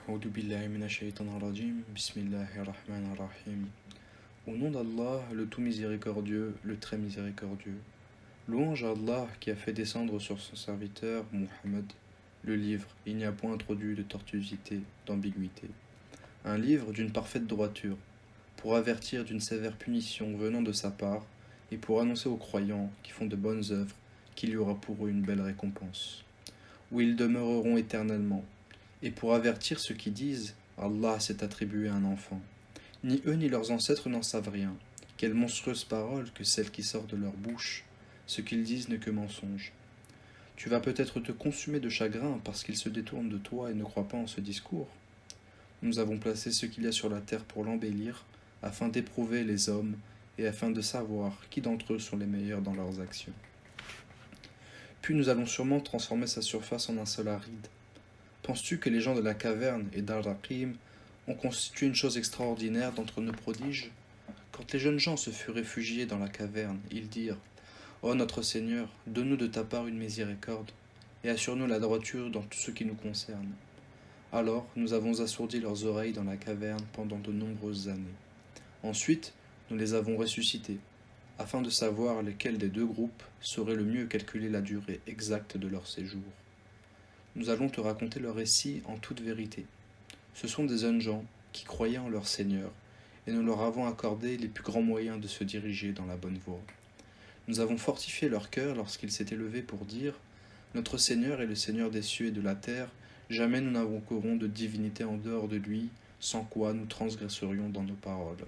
A'udhu billahi minash shaitanir rajim. Bismillahirrahmanirrahim. Au nom d'Allah, le tout miséricordieux, le très miséricordieux. Louange à Allah qui a fait descendre sur son serviteur, Muhammad, le livre, il n'y a point introduit de tortuosité, d'ambiguïté. Un livre d'une parfaite droiture, pour avertir d'une sévère punition venant de sa part, et pour annoncer aux croyants qui font de bonnes œuvres qu'il y aura pour eux une belle récompense, où ils demeureront éternellement, et pour avertir ceux qui disent « Allah s'est attribué un enfant ». Ni eux ni leurs ancêtres n'en savent rien. Quelle monstrueuse parole que celle qui sort de leur bouche. Ce qu'ils disent n'est que mensonge. Tu vas peut-être te consumer de chagrin parce qu'ils se détournent de toi et ne croient pas en ce discours. Nous avons placé ce qu'il y a sur la terre pour l'embellir, afin d'éprouver les hommes et afin de savoir qui d'entre eux sont les meilleurs dans leurs actions. Puis nous allons sûrement transformer sa surface en un sol aride. Penses-tu que les gens de la caverne et d'Al-Raqim ont constitué une chose extraordinaire d'entre nos prodiges? Quand les jeunes gens se furent réfugiés dans la caverne, ils dirent « Ô notre Seigneur, donne-nous de ta part une miséricorde, et assure-nous la droiture dans tout ce qui nous concerne. » Alors nous avons assourdi leurs oreilles dans la caverne pendant de nombreuses années. Ensuite, nous les avons ressuscités, afin de savoir lesquels des deux groupes sauraient le mieux calculer la durée exacte de leur séjour. Nous allons te raconter leur récit en toute vérité. Ce sont des jeunes gens qui croyaient en leur Seigneur, et nous leur avons accordé les plus grands moyens de se diriger dans la bonne voie. Nous avons fortifié leur cœur lorsqu'ils s'étaient levés pour dire « Notre Seigneur est le Seigneur des cieux et de la terre, jamais nous n'invoquerons de divinité en dehors de lui, sans quoi nous transgresserions dans nos paroles. »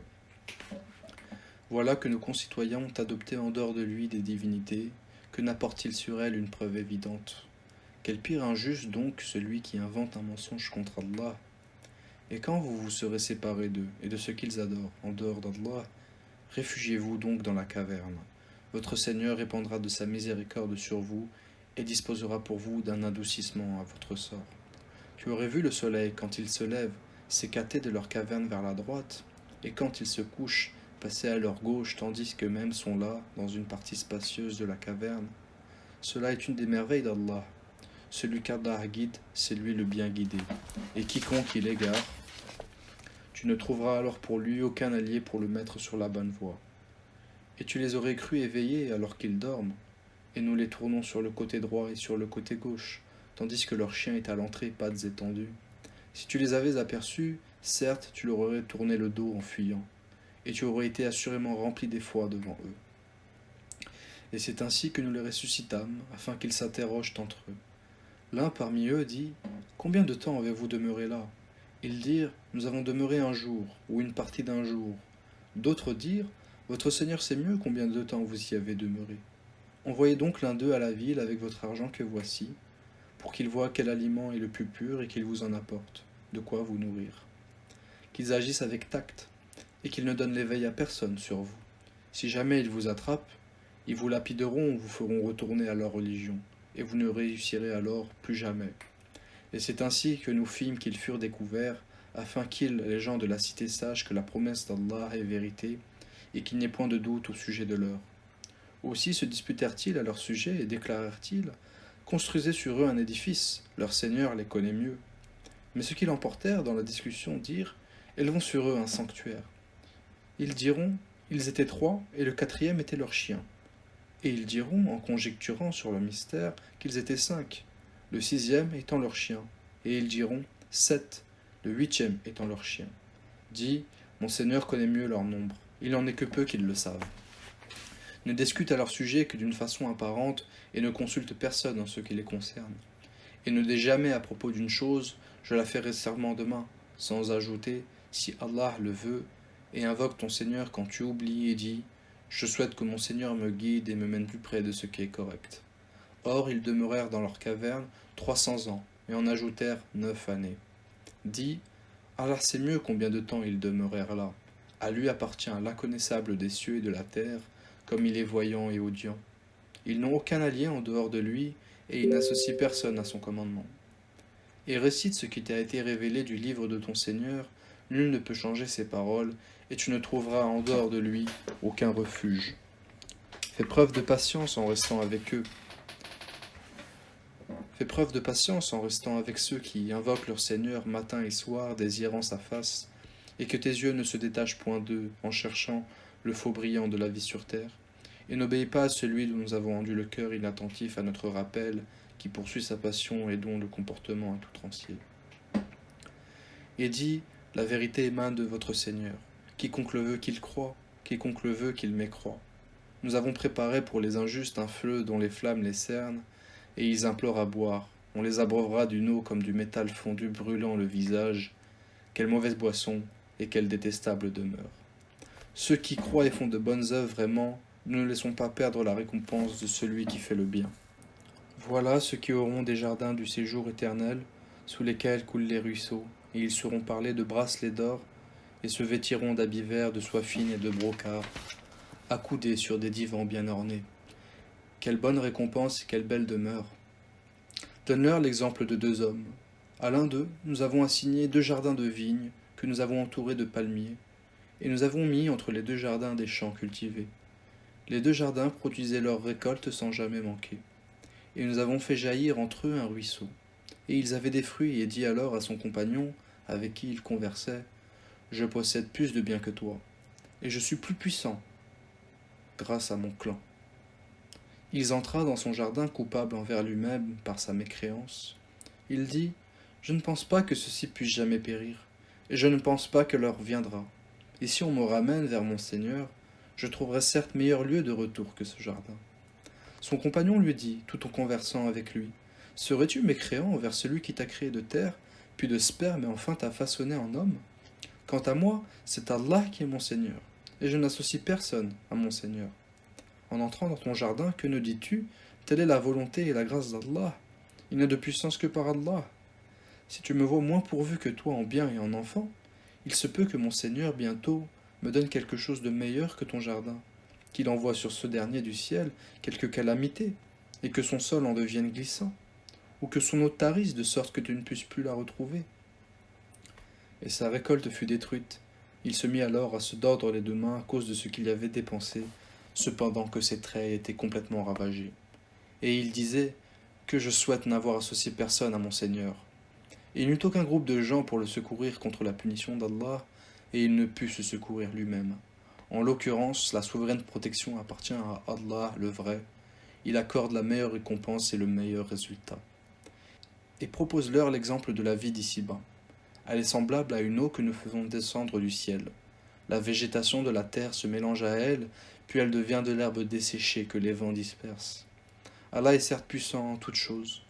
Voilà que nos concitoyens ont adopté en dehors de lui des divinités, que n'apporte-t-il sur elles une preuve évidente? Quel pire injuste donc celui qui invente un mensonge contre Allah. Et quand vous vous serez séparés d'eux et de ce qu'ils adorent en dehors d'Allah, réfugiez-vous donc dans la caverne. Votre Seigneur répandra de sa miséricorde sur vous et disposera pour vous d'un adoucissement à votre sort. Tu aurais vu le soleil quand il se lève s'écarter de leur caverne vers la droite, et quand il se couche passer à leur gauche tandis qu'eux-mêmes sont là dans une partie spacieuse de la caverne. Cela est une des merveilles d'Allah. Celui qu'Allah guide, c'est lui le bien guidé. Et quiconque il égare, tu ne trouveras alors pour lui aucun allié pour le mettre sur la bonne voie. Et tu les aurais crus éveillés alors qu'ils dorment, et nous les tournons sur le côté droit et sur le côté gauche, tandis que leur chien est à l'entrée, pattes étendues. Si tu les avais aperçus, certes tu leur aurais tourné le dos en fuyant, et tu aurais été assurément rempli d'effroi devant eux. Et c'est ainsi que nous les ressuscitâmes, afin qu'ils s'interrogent entre eux. L'un parmi eux dit « Combien de temps avez-vous demeuré là ?» Ils dirent « Nous avons demeuré un jour, ou une partie d'un jour. » D'autres dirent « Votre Seigneur sait mieux combien de temps vous y avez demeuré. Envoyez donc l'un d'eux à la ville avec votre argent que voici, pour qu'il voie quel aliment est le plus pur et qu'il vous en apporte, de quoi vous nourrir. Qu'ils agissent avec tact, et qu'ils ne donnent l'éveil à personne sur vous. Si jamais ils vous attrapent, ils vous lapideront ou vous feront retourner à leur religion. Et vous ne réussirez alors plus jamais. Et c'est ainsi que nous fîmes qu'ils furent découverts, afin qu'ils, les gens de la cité, sachent que la promesse d'Allah est vérité, et qu'il n'y ait point de doute au sujet de l'heure. Aussi se disputèrent-ils à leur sujet et déclarèrent-ils « Construisez sur eux un édifice, leur Seigneur les connaît mieux. » Mais ceux qui l'emportèrent dans la discussion dirent « Élevons sur eux un sanctuaire. » Ils diront « Ils étaient 3, et le 4e était leur chien. » Et ils diront, en conjecturant sur le mystère, qu'ils étaient 5, le 6e étant leur chien. Et ils diront 7, le 8e étant leur chien. Dis, mon Seigneur connaît mieux leur nombre, il n'en est que peu qu'ils le savent. Ne discute à leur sujet que d'une façon apparente et ne consulte personne en ce qui les concerne. Et ne dis jamais à propos d'une chose, je la ferai serment demain, sans ajouter, si Allah le veut, et invoque ton Seigneur quand tu oublies et dis, je souhaite que mon Seigneur me guide et me mène plus près de ce qui est correct. Or, ils demeurèrent dans leur caverne 300 ans, et en ajoutèrent 9 années. Dis, Allah sait mieux combien de temps ils demeurèrent là. À lui appartient l'inconnaissable des cieux et de la terre, comme il est voyant et audient. Ils n'ont aucun allié en dehors de lui, et ils n'associent personne à son commandement. Et récite ce qui t'a été révélé du livre de ton Seigneur, nul ne peut changer ses paroles, et tu ne trouveras en dehors de lui aucun refuge. Fais preuve de patience en restant avec eux. Fais preuve de patience en restant avec ceux qui invoquent leur Seigneur matin et soir, désirant sa face, et que tes yeux ne se détachent point d'eux en cherchant le faux brillant de la vie sur terre. Et n'obéis pas à celui dont nous avons rendu le cœur inattentif à notre rappel, qui poursuit sa passion et dont le comportement est outrancier. Et dis, la vérité émane de votre Seigneur. Quiconque le veut qu'il croie, quiconque le veut qu'il m'écroie. Nous avons préparé pour les injustes un feu dont les flammes les cernent, et ils implorent à boire. On les abreuvera d'une eau comme du métal fondu brûlant le visage. Quelle mauvaise boisson, et quelle détestable demeure. Ceux qui croient et font de bonnes œuvres vraiment, ne laissons pas perdre la récompense de celui qui fait le bien. Voilà ceux qui auront des jardins du séjour éternel, sous lesquels coulent les ruisseaux, et ils seront parlés de bracelets d'or, et se vêtiront d'habits verts, de soie fine et de brocart, accoudés sur des divans bien ornés. Quelle bonne récompense et quelle belle demeure. Donne-leur l'exemple de deux hommes. À l'un d'eux, nous avons assigné 2 jardins de vignes, que nous avons entourés de palmiers, et nous avons mis entre les 2 jardins des champs cultivés. Les 2 jardins produisaient leurs récoltes sans jamais manquer. Et nous avons fait jaillir entre eux un ruisseau. Et ils avaient des fruits, et dit alors à son compagnon, avec qui il conversait, « Je possède plus de biens que toi, et je suis plus puissant, grâce à mon clan. » Il entra dans son jardin coupable envers lui-même par sa mécréance. Il dit, « Je ne pense pas que ceci puisse jamais périr, et je ne pense pas que l'heure viendra. Et si on me ramène vers mon Seigneur, je trouverai certes meilleur lieu de retour que ce jardin. » Son compagnon lui dit, tout en conversant avec lui, « Serais-tu mécréant envers celui qui t'a créé de terre, puis de sperme et enfin t'a façonné en homme? Quant à moi, c'est Allah qui est mon Seigneur, et je n'associe personne à mon Seigneur. En entrant dans ton jardin, que ne dis-tu? Telle est la volonté et la grâce d'Allah. Il n'a de puissance que par Allah. Si tu me vois moins pourvu que toi en bien et en enfants, il se peut que mon Seigneur bientôt me donne quelque chose de meilleur que ton jardin, qu'il envoie sur ce dernier du ciel quelque calamité, et que son sol en devienne glissant, ou que son eau tarisse de sorte que tu ne puisses plus la retrouver. » Et sa récolte fut détruite. Il se mit alors à se tordre les 2 mains à cause de ce qu'il y avait dépensé, cependant que ses traits étaient complètement ravagés. Et il disait, « Que je souhaite n'avoir associé personne à mon Seigneur. » Et il n'eut aucun groupe de gens pour le secourir contre la punition d'Allah, et il ne put se secourir lui-même. En l'occurrence, la souveraine protection appartient à Allah le vrai. Il accorde la meilleure récompense et le meilleur résultat. Et propose-leur l'exemple de la vie d'ici-bas. Elle est semblable à une eau que nous faisons descendre du ciel. La végétation de la terre se mélange à elle, puis elle devient de l'herbe desséchée que les vents dispersent. Allah est certes puissant en toutes choses.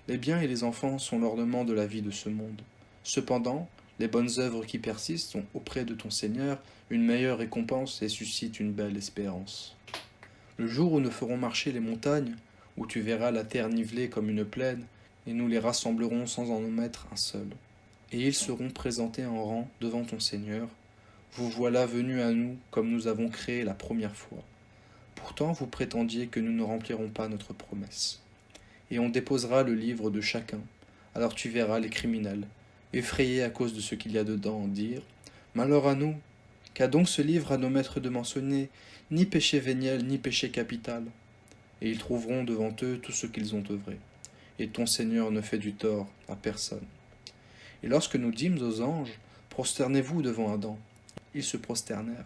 Les biens et les enfants sont l'ornement de la vie de ce monde. Cependant, les bonnes œuvres qui persistent sont auprès de ton Seigneur une meilleure récompense et suscitent une belle espérance. Le jour où nous ferons marcher les montagnes, où tu verras la terre nivelée comme une plaine, et nous les rassemblerons sans en omettre un seul. Et ils seront présentés en rang devant ton Seigneur. Vous voilà venus à nous comme nous avons créé la première fois. Pourtant vous prétendiez que nous ne remplirons pas notre promesse. Et on déposera le livre de chacun. Alors tu verras les criminels, effrayés à cause de ce qu'il y a dedans, dire « Malheur à nous, qu'a donc ce livre à nos maîtres de mentionner ni péché véniel ni péché capital ?» Et ils trouveront devant eux tout ce qu'ils ont œuvré. Et ton Seigneur ne fait du tort à personne. Et lorsque nous dîmes aux anges, prosternez-vous devant Adam. Ils se prosternèrent,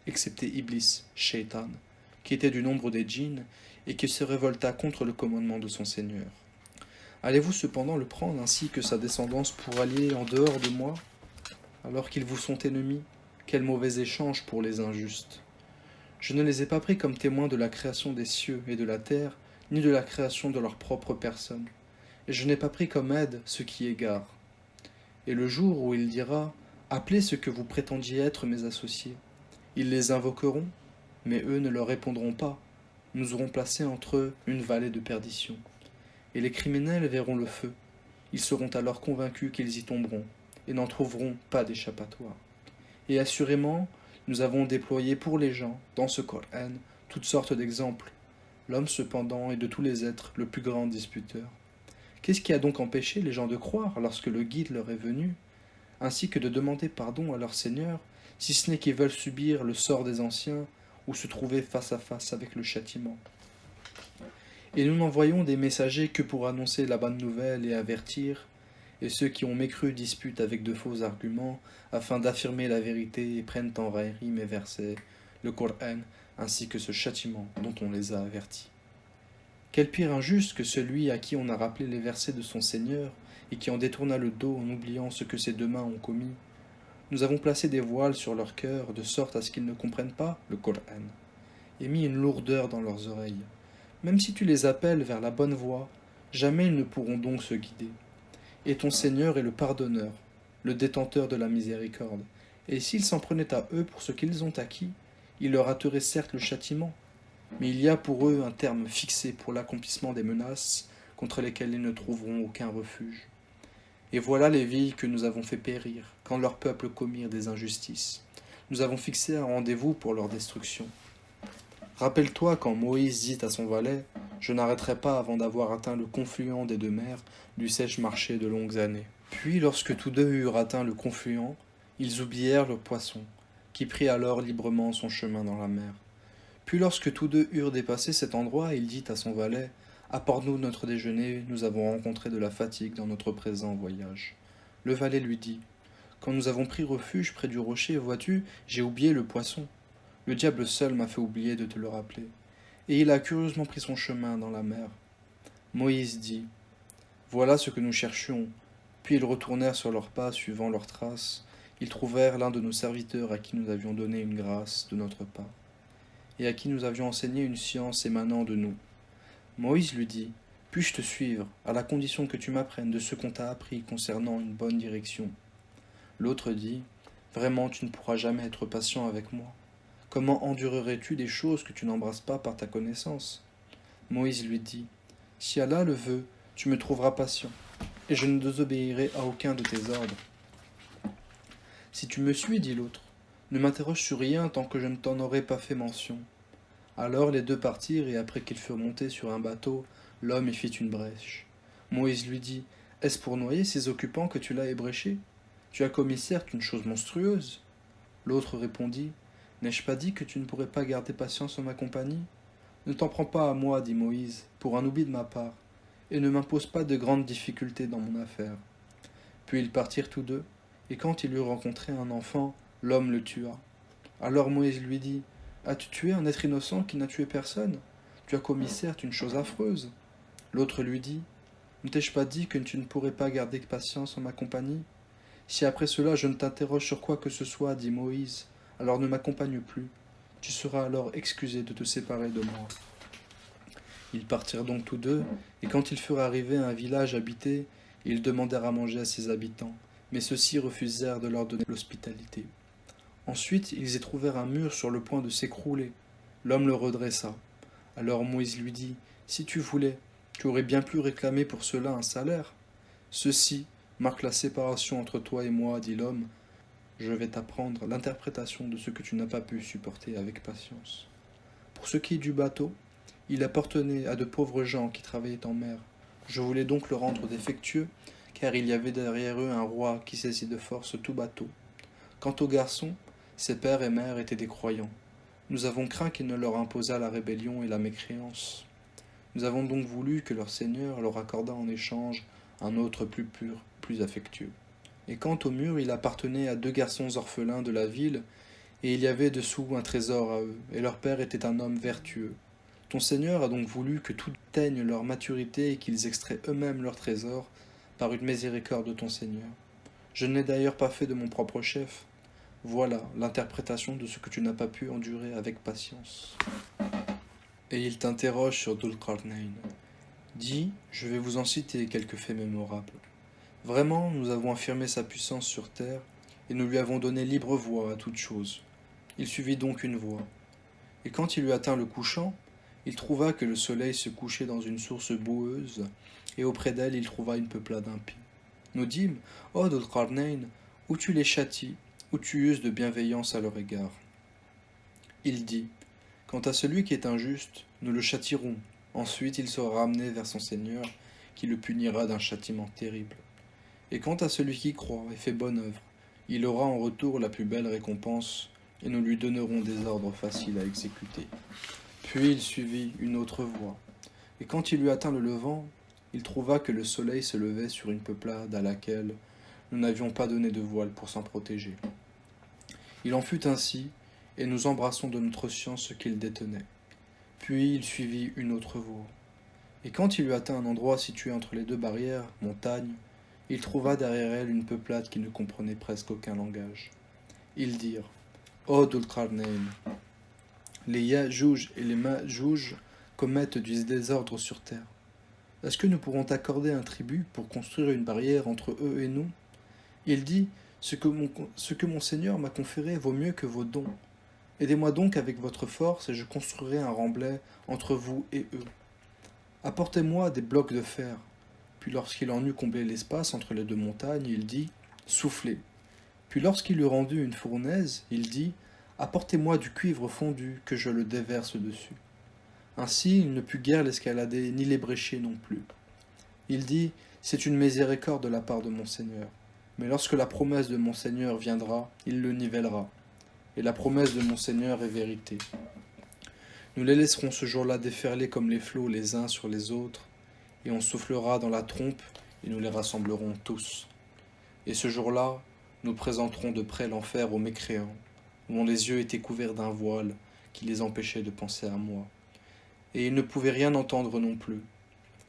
excepté Iblis, Shaitan, qui était du nombre des djinns et qui se révolta contre le commandement de son Seigneur. Allez-vous cependant le prendre ainsi que sa descendance pour allier en dehors de moi, alors qu'ils vous sont ennemis? Quel mauvais échange pour les injustes! Je ne les ai pas pris comme témoins de la création des cieux et de la terre, ni de la création de leur propre personne, et je n'ai pas pris comme aide ceux qui égarent. Et le jour où il dira « Appelez ce que vous prétendiez être mes associés », ils les invoqueront, mais eux ne leur répondront pas. Nous aurons placé entre eux une vallée de perdition. Et les criminels verront le feu. Ils seront alors convaincus qu'ils y tomberont, et n'en trouveront pas d'échappatoire. Et assurément, nous avons déployé pour les gens, dans ce Coran, toutes sortes d'exemples. L'homme cependant est de tous les êtres le plus grand disputeur. Qu'est-ce qui a donc empêché les gens de croire lorsque le guide leur est venu, ainsi que de demander pardon à leur Seigneur, si ce n'est qu'ils veulent subir le sort des anciens ou se trouver face à face avec le châtiment? Et nous n'envoyons des messagers que pour annoncer la bonne nouvelle et avertir, et ceux qui ont mécru disputent avec de faux arguments, afin d'affirmer la vérité et prennent en raillerie mes versets, le Coran, ainsi que ce châtiment dont on les a avertis. Quel pire injuste que celui à qui on a rappelé les versets de son Seigneur, et qui en détourna le dos en oubliant ce que ses deux mains ont commis. Nous avons placé des voiles sur leur cœur, de sorte à ce qu'ils ne comprennent pas le Coran, et mis une lourdeur dans leurs oreilles. Même si tu les appelles vers la bonne voie, jamais ils ne pourront donc se guider. Et ton Seigneur est le pardonneur, le détenteur de la miséricorde, et s'ils s'en prenaient à eux pour ce qu'ils ont acquis, il leur hâterait certes le châtiment, mais il y a pour eux un terme fixé pour l'accomplissement des menaces contre lesquelles ils ne trouveront aucun refuge. Et voilà les villes que nous avons fait périr, quand leurs peuples commirent des injustices. Nous avons fixé un rendez-vous pour leur destruction. Rappelle-toi quand Moïse dit à son valet « Je n'arrêterai pas avant d'avoir atteint le confluent des deux mers, dussé-je marcher de longues années. » Puis lorsque tous deux eurent atteint le confluent, ils oublièrent le poisson, qui prit alors librement son chemin dans la mer. Puis lorsque tous deux eurent dépassé cet endroit, il dit à son valet « Apporte-nous notre déjeuner, nous avons rencontré de la fatigue dans notre présent voyage. » Le valet lui dit « Quand nous avons pris refuge près du rocher, vois-tu, j'ai oublié le poisson. Le diable seul m'a fait oublier de te le rappeler. » Et il a curieusement pris son chemin dans la mer. Moïse dit « Voilà ce que nous cherchions. » Puis ils retournèrent sur leurs pas, suivant leurs traces. Ils trouvèrent l'un de nos serviteurs à qui nous avions donné une grâce de notre part, et à qui nous avions enseigné une science émanant de nous. Moïse lui dit « Puis-je te suivre, à la condition que tu m'apprennes de ce qu'on t'a appris concernant une bonne direction ?» L'autre dit « Vraiment, tu ne pourras jamais être patient avec moi. Comment endurerais-tu des choses que tu n'embrasses pas par ta connaissance ?» Moïse lui dit « Si Allah le veut, tu me trouveras patient, et je ne désobéirai à aucun de tes ordres. » « Si tu me suis, dit l'autre, ne m'interroge sur rien tant que je ne t'en aurai pas fait mention. » Alors les deux partirent, et après qu'ils furent montés sur un bateau, l'homme y fit une brèche. Moïse lui dit « Est-ce pour noyer ces occupants que tu l'as ébréché? Tu as commis certes une chose monstrueuse. » L'autre répondit « N'ai-je pas dit que tu ne pourrais pas garder patience en ma compagnie? Ne t'en prends pas à moi, dit Moïse, pour un oubli de ma part, et ne m'impose pas de grandes difficultés dans mon affaire. » Puis ils partirent tous deux, et quand il eut rencontré un enfant, l'homme le tua. Alors Moïse lui dit « As-tu tué un être innocent qui n'a tué personne? Tu as commis certes une chose affreuse. » L'autre lui dit « Ne t'ai-je pas dit que tu ne pourrais pas garder patience en ma compagnie? Si après cela je ne t'interroge sur quoi que ce soit, dit Moïse, alors ne m'accompagne plus. Tu seras alors excusé de te séparer de moi. » Ils partirent donc tous deux, et quand ils furent arrivés à un village habité, ils demandèrent à manger à ses habitants, mais ceux-ci refusèrent de leur donner l'hospitalité. Ensuite, ils y trouvèrent un mur sur le point de s'écrouler. L'homme le redressa. Alors Moïse lui dit « Si tu voulais, tu aurais bien pu réclamer pour cela un salaire. Ceci marque la séparation entre toi et moi, dit l'homme. Je vais t'apprendre l'interprétation de ce que tu n'as pas pu supporter avec patience. Pour ce qui est du bateau, il appartenait à de pauvres gens qui travaillaient en mer. Je voulais donc le rendre défectueux, car il y avait derrière eux un roi qui saisit de force tout bateau. Quant aux garçons, ses pères et mères étaient des croyants. Nous avons craint qu'il ne leur imposât la rébellion et la mécréance. Nous avons donc voulu que leur Seigneur leur accordât en échange un autre plus pur, plus affectueux. Et quant au mur, il appartenait à deux garçons orphelins de la ville, et il y avait dessous un trésor à eux, et leur père était un homme vertueux. Ton Seigneur a donc voulu que tout teigne leur maturité et qu'ils extraient eux-mêmes leur trésor par une miséricorde de ton Seigneur. Je ne l'ai d'ailleurs pas fait de mon propre chef. Voilà l'interprétation de ce que tu n'as pas pu endurer avec patience. Et il t'interroge sur Dhul-Qarnayn. Dis, je vais vous en citer quelques faits mémorables. Vraiment, nous avons affirmé sa puissance sur terre, et nous lui avons donné libre voie à toute chose. Il suivit donc une voie. Et quand il eut atteint le couchant, il trouva que le soleil se couchait dans une source boueuse, et auprès d'elle il trouva une peuplade impie. Nous dîmes, ô Dhul-Qarnayn, ou tu les châties, ou tu uses de bienveillance à leur égard. Il dit, quant à celui qui est injuste, nous le châtierons. Ensuite il sera ramené vers son Seigneur, qui le punira d'un châtiment terrible. Et quant à celui qui croit et fait bonne œuvre, il aura en retour la plus belle récompense, et nous lui donnerons des ordres faciles à exécuter. Puis il suivit une autre voie. Et quand il eut atteint le levant, il trouva que le soleil se levait sur une peuplade à laquelle nous n'avions pas donné de voile pour s'en protéger. Il en fut ainsi, et nous embrassons de notre science ce qu'il détenait. Puis il suivit une autre voie. Et quand il eut atteint un endroit situé entre les deux barrières, montagne, il trouva derrière elle une peuplade qui ne comprenait presque aucun langage. Ils dirent, Ô Dulcarnain, les Yajouj et les Majouj commettent du désordre sur terre. Est-ce que nous pourrons t'accorder un tribut pour construire une barrière entre eux et nous? Il dit, ce que mon Seigneur m'a conféré vaut mieux que vos dons. Aidez-moi donc avec votre force et je construirai un remblai entre vous et eux. Apportez-moi des blocs de fer. Puis lorsqu'il en eut comblé l'espace entre les deux montagnes, il dit, soufflez. Puis lorsqu'il eut rendu une fournaise, il dit, apportez-moi du cuivre fondu, que je le déverse dessus. Ainsi il ne put guère l'escalader, ni l'ébrécher non plus. Il dit, c'est une miséricorde de la part de mon Seigneur. Mais lorsque la promesse de mon Seigneur viendra, il le nivellera. Et la promesse de mon Seigneur est vérité. Nous les laisserons ce jour-là déferler comme les flots les uns sur les autres, et on soufflera dans la trompe, et nous les rassemblerons tous. Et ce jour-là, nous présenterons de près l'enfer aux mécréants, dont les yeux étaient couverts d'un voile qui les empêchait de penser à moi. Et ils ne pouvaient rien entendre non plus.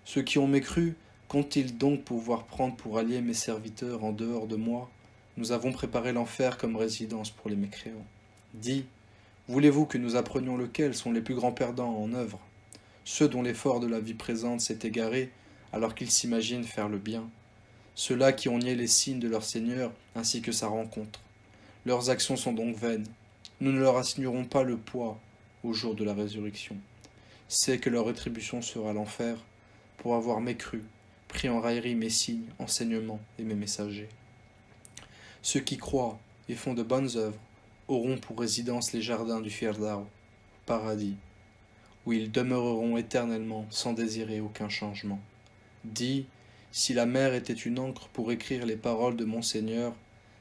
Ceux qui ont mécru, comptent-ils donc pouvoir prendre pour alliés mes serviteurs en dehors de moi? Nous avons préparé l'enfer comme résidence pour les mécréants. Dis, voulez-vous que nous apprenions lesquels sont les plus grands perdants en œuvre? Ceux dont l'effort de la vie présente s'est égaré alors qu'ils s'imaginent faire le bien. Ceux-là qui ont nié les signes de leur Seigneur ainsi que sa rencontre. Leurs actions sont donc vaines. Nous ne leur assignerons pas le poids au jour de la résurrection. C'est que leur rétribution sera l'enfer pour avoir mécru, pris en raillerie mes signes, enseignements et mes messagers. Ceux qui croient et font de bonnes œuvres auront pour résidence les jardins du Firdao, paradis, où ils demeureront éternellement sans désirer aucun changement. Dis, si la mer était une encre pour écrire les paroles de mon Seigneur,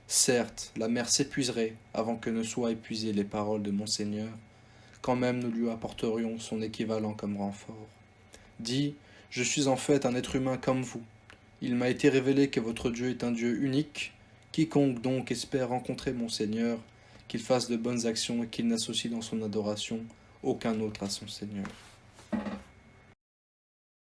certes, la mer s'épuiserait avant que ne soient épuisées les paroles de mon Seigneur, quand même nous lui apporterions son équivalent comme renfort. Dis, je suis en fait un être humain comme vous. Il m'a été révélé que votre Dieu est un Dieu unique. Quiconque donc espère rencontrer mon Seigneur, qu'il fasse de bonnes actions et qu'il n'associe dans son adoration aucun autre à son Seigneur.